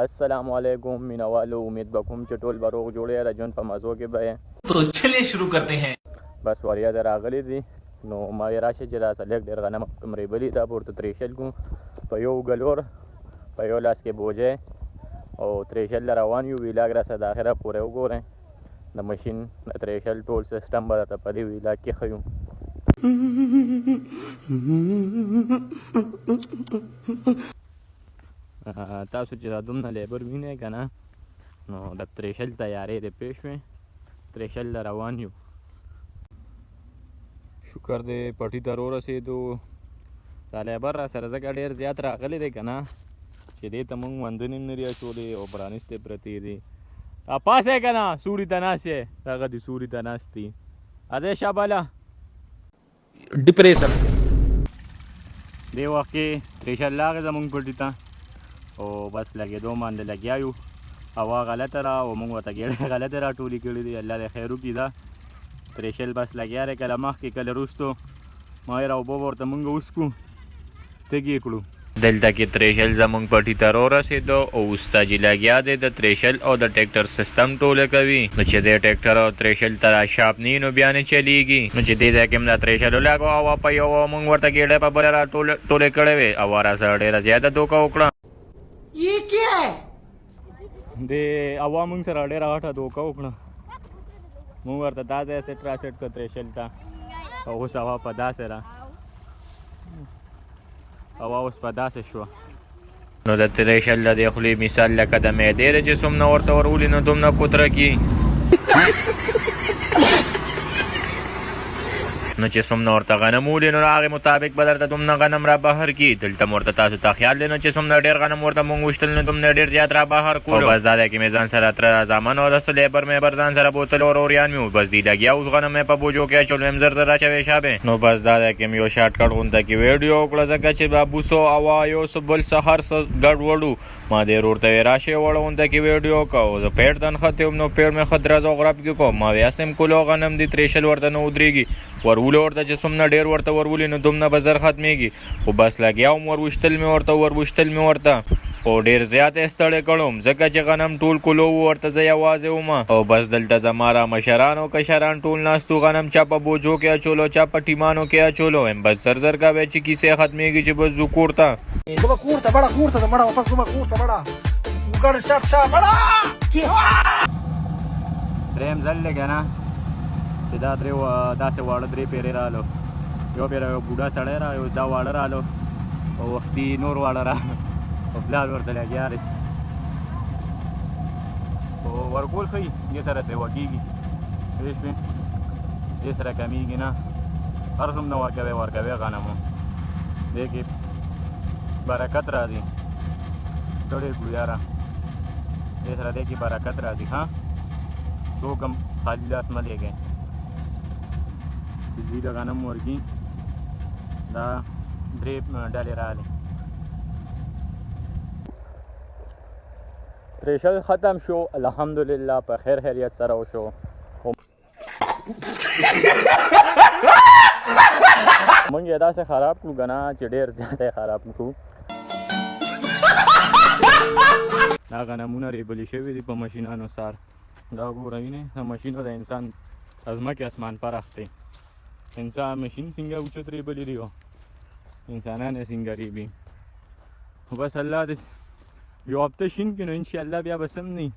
السلام علیکم مینوالو، امید به کوم چې ټول به روغ جوړې د ژوند په مزو کې به یې. तो चलिए शुरू करते हैं. بس وړیا د راغلی دي نو ما یې راشه چې دا سلیک ډېر غنم کم ریبلي دا پورته ترېشل کو په یو ګلور په یو لاس کې بوجه او ترېشل روان یو ویلاګ راسه د اخره پورې وګورئ د ماشین د ترېشل ټول سیسټم به درته په دې ویلاګ کې ښیو. تاسو چې دا دومره لیبر وینئ که نه نو د ترېشل تیارې دې پېښ شوې ترېشل روان یو. شکر دی پټي ته ورسېدو. دا لیبر را سره ځکه ډېر زیات راغلی دی که نه چې دې ته موږ مندنې نه دي اچولې او پرانیستې پرتې دي. پاسې که نه سوري ته ناست یې دغه دي سوري ته ناست دي اځئ شاباله डिप्रेशन دې وخت کې ترېشل راغی زموږ پټي ته او بس لګېدو باندې لګیا یو. هوا غلطه را او موږ ورته ګېډې غلطې را ټولې کړې دي. الله دې خیر وکړي. دا ترېشل بس لګیا دی کله مخکې کله وروستو ما یې اوبه به ورته موږ وڅکو تږي کړو. دلته کې ترېشل زموږ پټي ته راورسېدو او استاد جي لګیا دی د ترېشل او د ټریکټر سیسټم ټوله کوي. نو چې دې ټریکټر او ترېشل ته شاپ نه نو بیا نه چلیږي. نو چې دې ځای کې هم دا ترېشل ولګو هوا په یو موږ ورته ګېډې په بله را ټولې کړې وې. هوا را سره ډېره زیاته دوکه وکړه. ये क्या है د هوا موږ سره ډېره غټه دوکه وکړه. موږ ورته دا ځای سیټ را سیټ کړ ترېشل ته او اوس هوا په داسې را هوا اوس په داسې شوه. نو د ترېشل د دې خولې مثال لکه د معدې دی چې څومره ورته ورولي نو دومره کوتره کي نو چې څومره ورته غنم ولي نو هغې مطابق به درته دومره غنم را بهر کي. دلته مو ورته تاسو ته خیال دی نو چې څومره ډېر غنم ورته مونږ وشتل نو دومره ډېر زیات را بهر کولو. بس دا دی چې مې ځان سره تره زامن او داسې لیبر مې بر ځان سره بوتل او روریان مې و. بس دی لګیا اوس غنم مې په بوجو کې اچولو یم زر زر اچوې شابې. نو بس دا دی چې مې یو شارټ کټ غونته کې ویډیو وکړه ځکه چې بابوسو هوا یو څه بل څه هر څه ګډ وډو. ما دې ورور ته وې راشې وړه غونته کې ویډیو وکړه زه پیټ ته نښتې وم نو پیټ مې ښه درز او غرب کې کوم. ما وې هسې م کولو غنم دي ترېشل ورته نه ودرېږي ورولو ورته چې څومره ډېر ورته ورولي نو دومره به زر ختمېږي. خو بس لګیا وم وروشتل مې ورته او ډېر زیات یې ستړی کړم ځکه چې غنم ټول کولو ورته زه یوازې وم. او بس دلته زما را مشران او کشران ټول ناستو غنم چا په بوجو کې اچولو چا په ټیمانو کې اچولو. بس زر زر کوی چې کیسې ختمېږي چې بس ځو کور ته. Toma curta, bada curta, bada pas toma curta, bada. Ugar chap chap, bada. درېیم ځل دی که نه چې دا داسې واړه درې پیرې رالو. یو پیره یو بوډا سړی را یو دا واړه رالو او وختي نور واړه رالو او پلار ورته لګیا دی خو ورکول ښه وي دې سره سیوا کېږي پوه شوې دې سره کمیږي نه هر څومره ورکوې غنمو دې کې برکت راځي. ستړی کړو یاره دې سره دې کې برکت راځي. ها څوک هم خالي لاس مه لېږئ. بجلي د غنم ورکي دا درې ډلې راغلې. ترېشل ختم شو الحمدلله په خیر خیریت سره وشو. موږ یې داسې خراب کړو که نه چې ډېر زیات یې خراب کړو. دا غنمونه ریبلي شوي دي په ماشینانو سار. دا ګوره وینې د ماشینو د انسان د ځمکې اسمان فرق دی. انسان ماشین څنګه اوچت ریبلي دي انسانان یې څنګه ریبي. خو بس الله دې یو هفته شین کړي نو انشاءالله بیا به سم نه وي